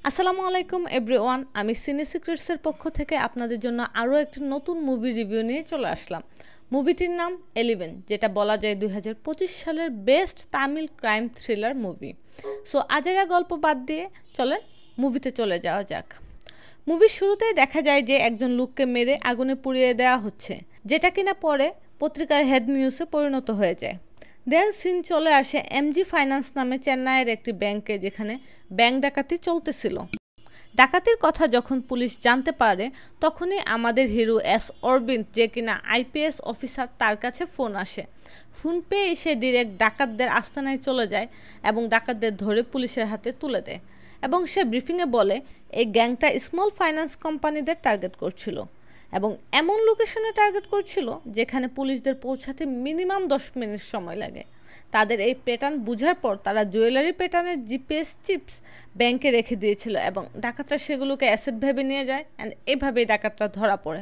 আসসালামু আলাইকুম এভরিওয়ান, আমি সিনে সিক্রেটসের পক্ষ থেকে আপনাদের জন্য আরও একটি নতুন মুভি রিভিউ নিয়ে চলে আসলাম। মুভিটির নাম 11, যেটা বলা যায় 2025 সালের best Tamil crime thriller movie. So আজেরা গল্প বাদ দিয়ে চলেন মুভিতে চলে যাওয়া যাক। মুভির শুরুতেই দেখা যায় যে একজন লোককে মেরে আগুনে পুড়িয়ে দেওয়া হচ্ছে, যেটা কিনা পরে পত্রিকার হেড নিউজে পরিণত হয়ে যায়। দেন সিন চলে আসে এমজি ফাইন্যান্স নামে চেন্নাইয়ের একটি ব্যাংকে, যেখানে ব্যাংক ডাকাতি চলতেছিল। ডাকাতির কথা যখন পুলিশ জানতে পারে, তখনই আমাদের হিরো এস অরবিন্দ, যে কিনা আইপিএস অফিসার, তার কাছে ফোন আসে। ফোন পেয়ে সে ডিরেক্ট ডাকাতদের আস্তানায় চলে যায় এবং ডাকাতদের ধরে পুলিশের হাতে তুলে দেয়। এবং সে ব্রিফিংয়ে বলে এই গ্যাংটা স্মল ফাইন্যান্স কোম্পানিদের টার্গেট করছিল এবং এমন লোকেশনে টার্গেট করছিল যেখানে পুলিশদের পৌঁছাতে মিনিমাম 10 মিনিট সময় লাগে। তাদের এই প্যাটার্ন বোঝার পর তারা জুয়েলারি প্যাটার্নের জিপিএস চিপস ব্যাংকে রেখে দিয়েছিল এবং ডাকাতরা সেগুলোকে অ্যাসেট ভেবে নিয়ে যায়, অ্যান্ড এভাবেই ডাকাতরা ধরা পড়ে।